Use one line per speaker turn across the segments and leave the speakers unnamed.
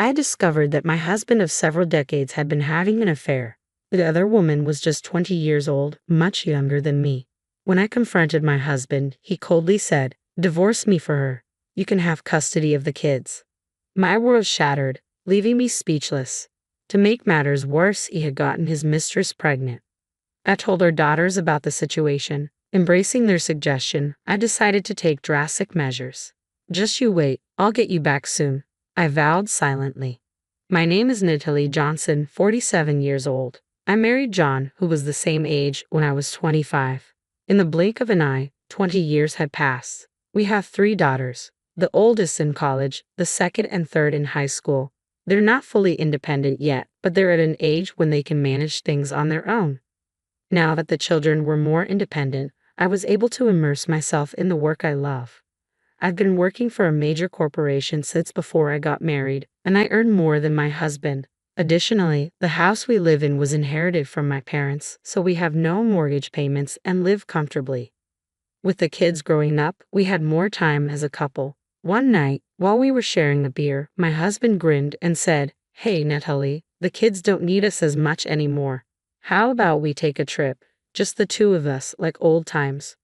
I discovered that my husband of several decades had been having an affair. The other woman was just 20 years old, much younger than me. When I confronted my husband, he coldly said, "Divorce me for her. You can have custody of the kids." My world shattered, leaving me speechless. To make matters worse, he had gotten his mistress pregnant. I told our daughters about the situation. Embracing their suggestion, I decided to take drastic measures. "Just you wait, I'll get you back soon," I vowed silently. My name is Natalie Johnson, 47 years old. I married John, who was the same age when I was 25. In the blink of an eye, 20 years had passed. We have 3 daughters, the oldest in college, the second and third in high school. They're not fully independent yet, but they're at an age when they can manage things on their own. Now that the children were more independent, I was able to immerse myself in the work I love. I've been working for a major corporation since before I got married, and I earn more than my husband. Additionally, the house we live in was inherited from my parents, so we have no mortgage payments and live comfortably. With the kids growing up, we had more time as a couple. One night, while we were sharing a beer, my husband grinned and said, "Hey, Natalie, the kids don't need us as much anymore. How about we take a trip? Just the 2 of us, like old times."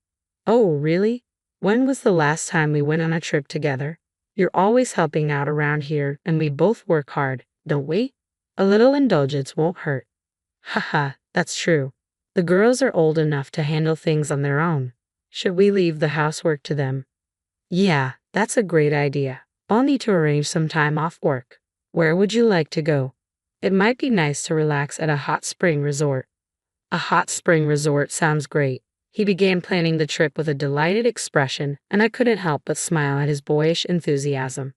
"Oh, really? When was the last time we went on a trip together? You're always helping out around here, and we both work hard, don't we? A little indulgence won't hurt." "Haha, that's true. The girls are old enough to handle things on their own. Should we leave the housework to them?" "Yeah, that's a great idea. I'll need to arrange some time off work. Where would you like to go?" "It might be nice to relax at a hot spring resort." "A hot spring resort sounds great." He began planning the trip with a delighted expression, and I couldn't help but smile at his boyish enthusiasm.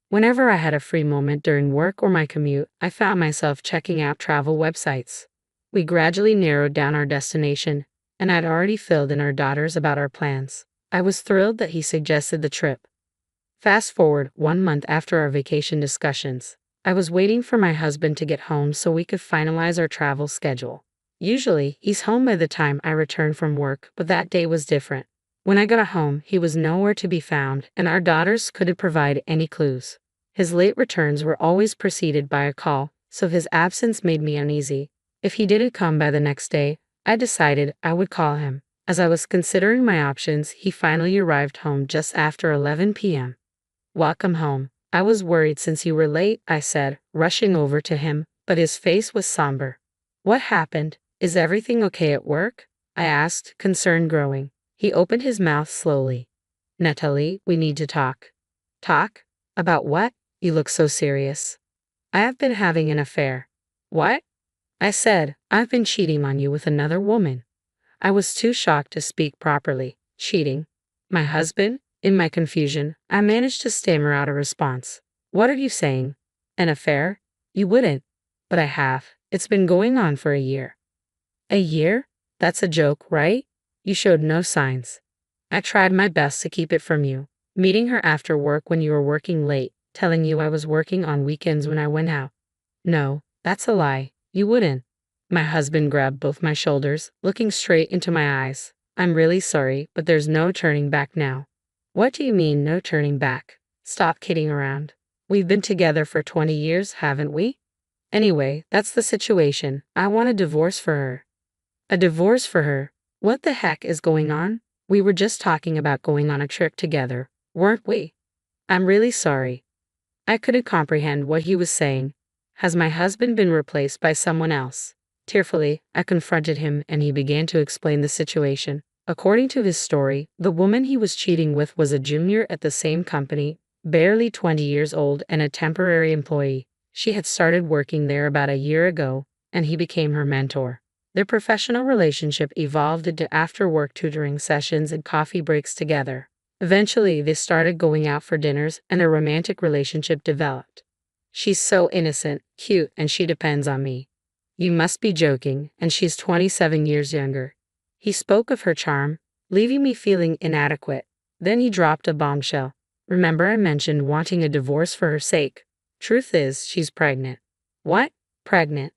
Whenever I had a free moment during work or my commute, I found myself checking out travel websites. We gradually narrowed down our destination, and I'd already filled in our daughters about our plans. I was thrilled that he suggested the trip. Fast forward 1 month after our vacation discussions. I was waiting for my husband to get home so we could finalize our travel schedule. Usually, he's home by the time I return from work, but that day was different. When I got home, he was nowhere to be found, and our daughters couldn't provide any clues. His late returns were always preceded by a call, so his absence made me uneasy. If he didn't come by the next day, I decided I would call him. As I was considering my options, he finally arrived home just after 11 p.m. "Welcome home. I was worried since you were late," I said, rushing over to him, but his face was somber. "What happened? Is everything okay at work?" I asked, concern growing. He opened his mouth slowly. "Natalie, we need to talk." "Talk? About what? You look so serious." "I have been having an affair." "What?" I said, "I've been cheating on you with another woman." I was too shocked to speak properly. "Cheating? My husband?" In my confusion, I managed to stammer out a response. "What are you saying? An affair? You wouldn't." "But I have. It's been going on for a year." "A year? That's a joke, right? You showed no signs." "I tried my best to keep it from you. Meeting her after work when you were working late, telling you I was working on weekends when I went out." "No, that's a lie. You wouldn't." My husband grabbed both my shoulders, looking straight into my eyes. "I'm really sorry, but there's no turning back now." "What do you mean, no turning back? Stop kidding around. We've been together for 20 years, haven't we? Anyway, that's the situation. I want a divorce for her." "A divorce for her? What the heck is going on? We were just talking about going on a trip together, weren't we?" "I'm really sorry." I couldn't comprehend what he was saying. Has my husband been replaced by someone else? Tearfully, I confronted him and he began to explain the situation. According to his story, the woman he was cheating with was a junior at the same company, barely 20 years old and a temporary employee. She had started working there about a year ago, and he became her mentor. Their professional relationship evolved into after-work tutoring sessions and coffee breaks together. Eventually, they started going out for dinners and a romantic relationship developed. "She's so innocent, cute, and she depends on me." "You must be joking, and she's 27 years younger." He spoke of her charm, leaving me feeling inadequate. Then he dropped a bombshell. "Remember I mentioned wanting a divorce for her sake? Truth is, she's pregnant." "What? Pregnant?"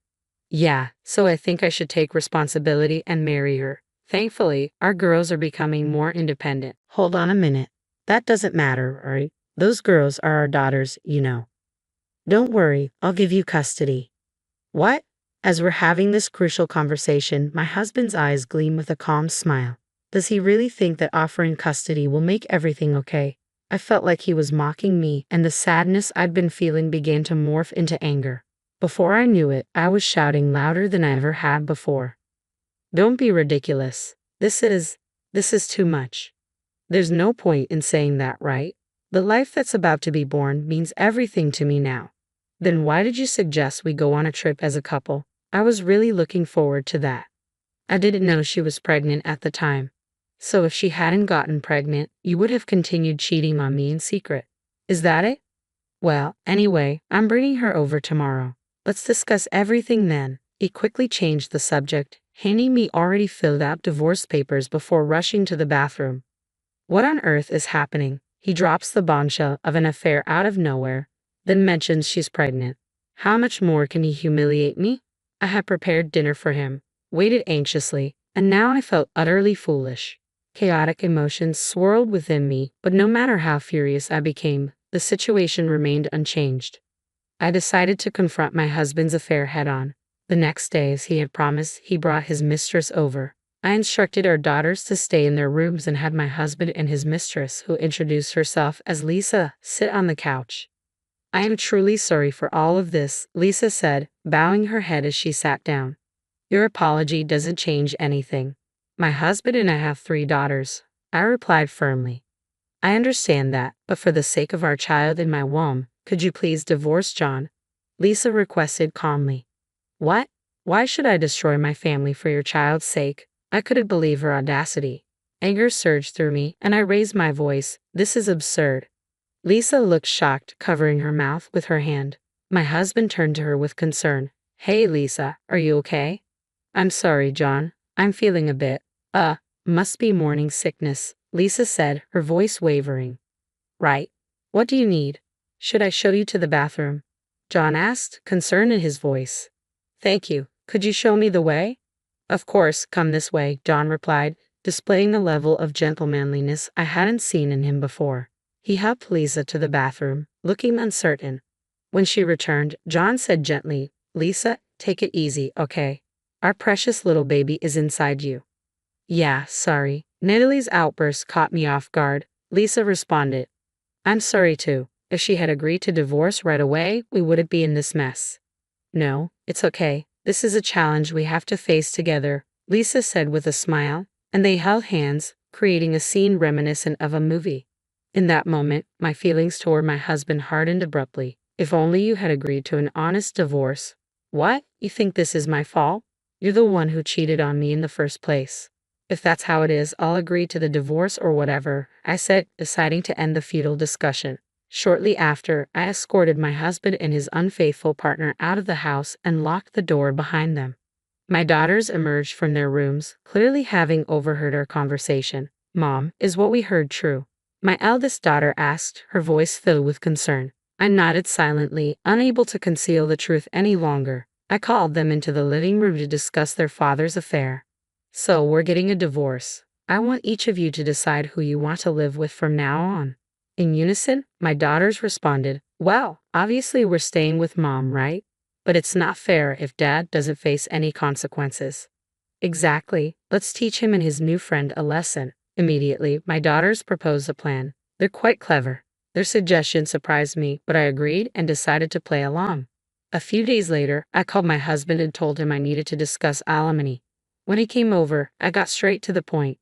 "Yeah, so I think I should take responsibility and marry her. Thankfully, our girls are becoming more independent." "Hold on a minute. That doesn't matter, right? Those girls are our daughters, you know." Don't worry, I'll give you custody. What? As we're having this crucial conversation, my husband's eyes gleam with a calm smile. Does he really think that offering custody will make everything okay? I felt like he was mocking me, and the sadness I'd been feeling began to morph into anger. Before I knew it, I was shouting louder than I ever had before. Don't be ridiculous. This is too much. There's no point in saying that, right? The life that's about to be born means everything to me now. Then why did you suggest we go on a trip as a couple? I was really looking forward to that. I didn't know she was pregnant at the time. So if she hadn't gotten pregnant, you would have continued cheating on me in secret. Is that it? Well, anyway, I'm bringing her over tomorrow. Let's discuss everything then. He quickly changed the subject, handing me already filled out divorce papers before rushing to the bathroom. What on earth is happening? He drops the bombshell of an affair out of nowhere, then mentions she's pregnant. How much more can he humiliate me? I had prepared dinner for him, waited anxiously, and now I felt utterly foolish. Chaotic emotions swirled within me, but no matter how furious I became, the situation remained unchanged. I decided to confront my husband's affair head-on. The next day, as he had promised, he brought his mistress over. I instructed our daughters to stay in their rooms and had my husband and his mistress, who introduced herself as Lisa, sit on the couch. I am truly sorry for all of this, Lisa said, bowing her head as she sat down. Your apology doesn't change anything. My husband and I have 3 daughters, I replied firmly. I understand that, but for the sake of our child in my womb, could you please divorce John? Lisa requested calmly. What? Why should I destroy my family for your child's sake? I couldn't believe her audacity. Anger surged through me, and I raised my voice. This is absurd. Lisa looked shocked, covering her mouth with her hand. My husband turned to her with concern. Hey Lisa, are you okay? I'm sorry, John. I'm feeling a bit, must be morning sickness, Lisa said, her voice wavering. Right. What do you need? Should I show you to the bathroom? John asked, concern in his voice. Thank you. Could you show me the way? Of course, come this way, John replied, displaying a level of gentlemanliness I hadn't seen in him before. He helped Lisa to the bathroom, looking uncertain. When she returned, John said gently, Lisa, take it easy, okay? Our precious little baby is inside you. Yeah, sorry. Natalie's outburst caught me off guard, Lisa responded. I'm sorry too. If she had agreed to divorce right away, we wouldn't be in this mess. No, it's okay. This is a challenge we have to face together, Lisa said with a smile, and they held hands, creating a scene reminiscent of a movie. In that moment, my feelings toward my husband hardened abruptly. If only you had agreed to an honest divorce. What? You think this is my fault? You're the one who cheated on me in the first place. If that's how it is, I'll agree to the divorce or whatever, I said, deciding to end the futile discussion. Shortly after, I escorted my husband and his unfaithful partner out of the house and locked the door behind them. My daughters emerged from their rooms, clearly having overheard our conversation. Mom, is what we heard true? My eldest daughter asked, her voice filled with concern. I nodded silently, unable to conceal the truth any longer. I called them into the living room to discuss their father's affair. So we're getting a divorce. I want each of you to decide who you want to live with from now on. In unison, my daughters responded, well, obviously we're staying with Mom, right? But it's not fair if Dad doesn't face any consequences. Exactly. Let's teach him and his new friend a lesson. Immediately, my daughters proposed a plan. They're quite clever. Their suggestion surprised me, but I agreed and decided to play along. A few days later, I called my husband and told him I needed to discuss alimony. When he came over, I got straight to the point.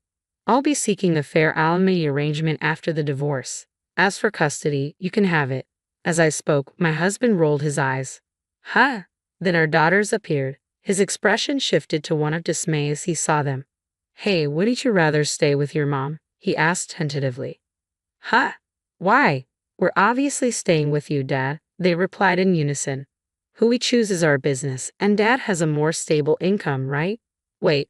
I'll be seeking a fair alimony arrangement after the divorce. As for custody, you can have it. As I spoke, my husband rolled his eyes. Huh? Then our daughters appeared. His expression shifted to one of dismay as he saw them. Hey, wouldn't you rather stay with your mom? He asked tentatively. Huh? Why? We're obviously staying with you, Dad, they replied in unison. Who we choose is our business, and Dad has a more stable income, right? Wait,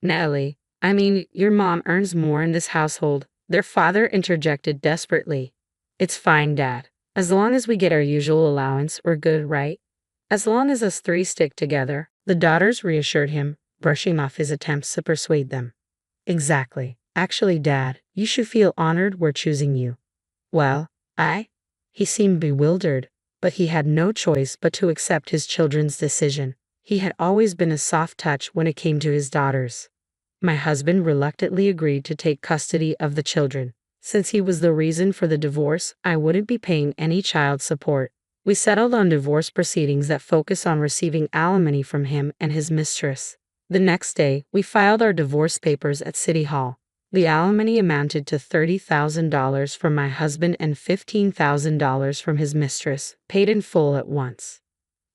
Natalie. I mean, your mom earns more in this household, their father interjected desperately. It's fine, Dad. As long as we get our usual allowance, we're good, right? As long as us 3 stick together, the daughters reassured him, brushing off his attempts to persuade them. Exactly. Actually, Dad, you should feel honored we're choosing you. Well, He seemed bewildered. but he had no choice but to accept his children's decision. He had always been a soft touch when it came to his daughters. My husband reluctantly agreed to take custody of the children. Since he was the reason for the divorce, I wouldn't be paying any child support. We settled on divorce proceedings that focus on receiving alimony from him and his mistress. The next day, we filed our divorce papers at City Hall. The alimony amounted to $30,000 from my husband and $15,000 from his mistress, paid in full at once.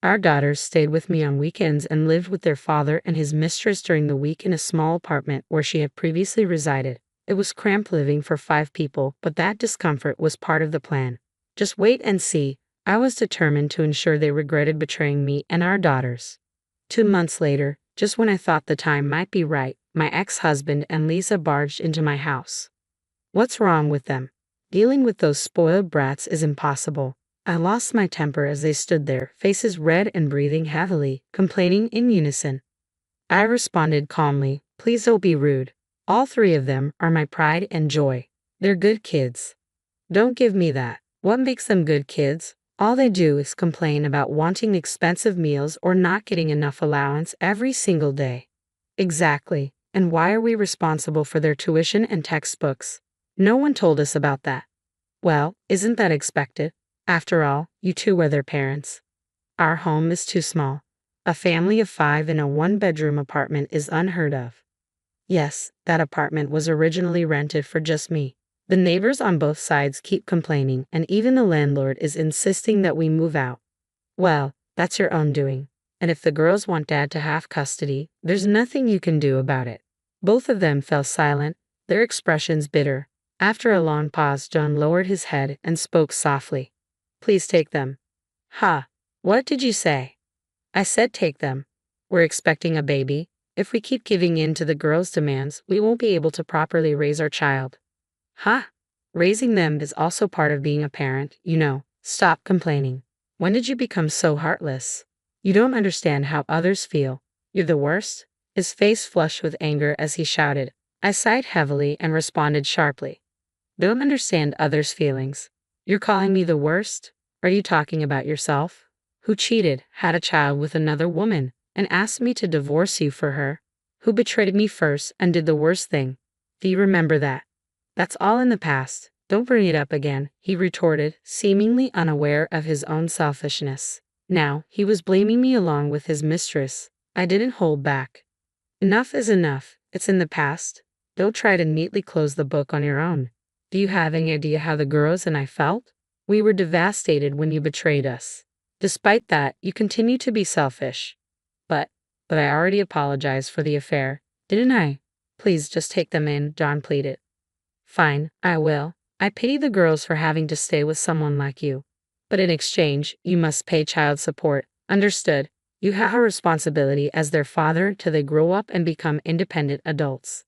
Our daughters stayed with me on weekends and lived with their father and his mistress during the week in a small apartment where she had previously resided. It was cramped living for 5 people, but that discomfort was part of the plan. Just wait and see. I was determined to ensure they regretted betraying me and our daughters. 2 months later, just when I thought the time might be right, my ex-husband and Lisa barged into my house. What's wrong with them? Dealing with those spoiled brats is impossible. I lost my temper as they stood there, faces red and breathing heavily, complaining in unison. I responded calmly, please don't be rude. All 3 of them are my pride and joy. They're good kids. Don't give me that. What makes them good kids? All they do is complain about wanting expensive meals or not getting enough allowance every single day. Exactly. And why are we responsible for their tuition and textbooks? No one told us about that. Well, isn't that expected? After all, you 2 are their parents. Our home is too small. A family of 5 in a 1-bedroom apartment is unheard of. Yes, that apartment was originally rented for just me. The neighbors on both sides keep complaining, and even the landlord is insisting that we move out. Well, that's your own doing. And if the girls want Dad to have custody, there's nothing you can do about it. Both of them fell silent, their expressions bitter. After a long pause, John lowered his head and spoke softly. Please take them. Ha! What did you say? I said take them. We're expecting a baby. If we keep giving in to the girls' demands, we won't be able to properly raise our child. Ha! Raising them is also part of being a parent, you know. Stop complaining. When did you become so heartless? You don't understand how others feel. You're the worst. His face flushed with anger as he shouted. I sighed heavily and responded sharply. Don't understand others' feelings. You're calling me the worst? Are you talking about yourself? Who cheated, had a child with another woman, and asked me to divorce you for her? Who betrayed me first and did the worst thing? Do you remember that? That's all in the past. Don't bring it up again, he retorted, seemingly unaware of his own selfishness. Now, he was blaming me along with his mistress. I didn't hold back. Enough is enough. It's in the past. Don't try to neatly close the book on your own. Do you have any idea how the girls and I felt? We were devastated when you betrayed us. Despite that, you continue to be selfish. But I already apologized for the affair, didn't I? Please just take them in, John pleaded. Fine, I will. I pity the girls for having to stay with someone like you. But in exchange, you must pay child support. Understood? You have a responsibility as their father till they grow up and become independent adults.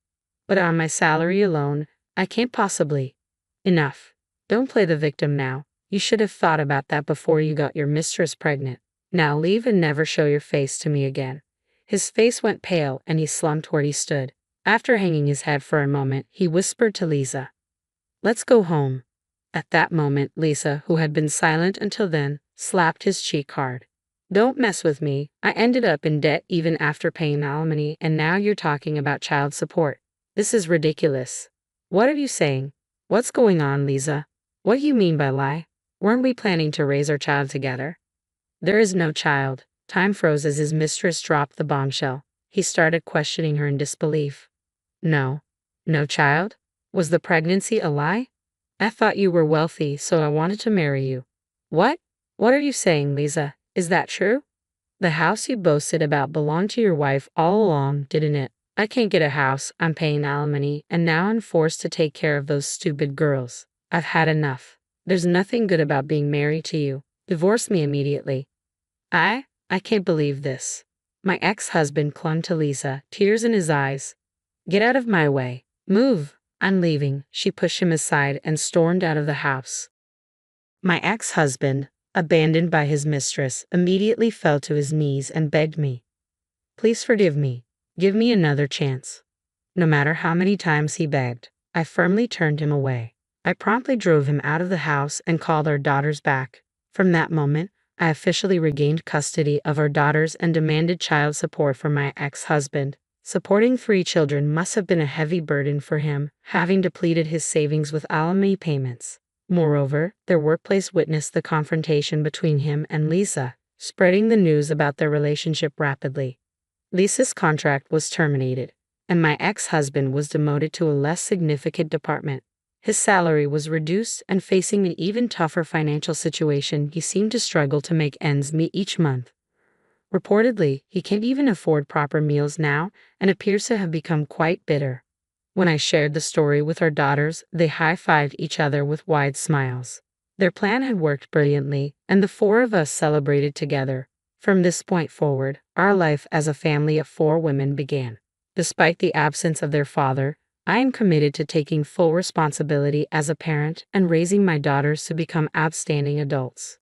But on my salary alone, I can't possibly. Enough. Don't play the victim now. You should have thought about that before you got your mistress pregnant. Now leave and never show your face to me again. His face went pale and he slumped where he stood. After hanging his head for a moment, he whispered to Lisa. Let's go home. At that moment, Lisa, who had been silent until then, slapped his cheek hard. Don't mess with me. I ended up in debt even after paying alimony, and now you're talking about child support. This is ridiculous. What are you saying? What's going on, Lisa? What do you mean by lie? Weren't we planning to raise our child together? There is no child. Time froze as his mistress dropped the bombshell. He started questioning her in disbelief. No. No child? Was the pregnancy a lie? I thought you were wealthy, so I wanted to marry you. What? What are you saying, Lisa? Is that true? The house you boasted about belonged to your wife all along, didn't it? I can't get a house, I'm paying alimony, and now I'm forced to take care of those stupid girls. I've had enough. There's nothing good about being married to you. Divorce me immediately. I can't believe this. My ex-husband clung to Lisa, tears in his eyes. Get out of my way. Move. I'm leaving. She pushed him aside and stormed out of the house. My ex-husband, abandoned by his mistress, immediately fell to his knees and begged me. Please forgive me. Give me another chance. No matter how many times he begged, I firmly turned him away. I promptly drove him out of the house and called our daughters back. From that moment, I officially regained custody of our daughters and demanded child support from my ex-husband. Supporting 3 children must have been a heavy burden for him, having depleted his savings with alimony payments. Moreover, their workplace witnessed the confrontation between him and Lisa, spreading the news about their relationship rapidly. Lisa's contract was terminated, and my ex-husband was demoted to a less significant department. His salary was reduced, and facing an even tougher financial situation, he seemed to struggle to make ends meet each month. Reportedly, he can't even afford proper meals now and appears to have become quite bitter. When I shared the story with our daughters, they high-fived each other with wide smiles. Their plan had worked brilliantly, and the 4 of us celebrated together. From this point forward, our life as a family of 4 women began. Despite the absence of their father, I am committed to taking full responsibility as a parent and raising my daughters to become outstanding adults.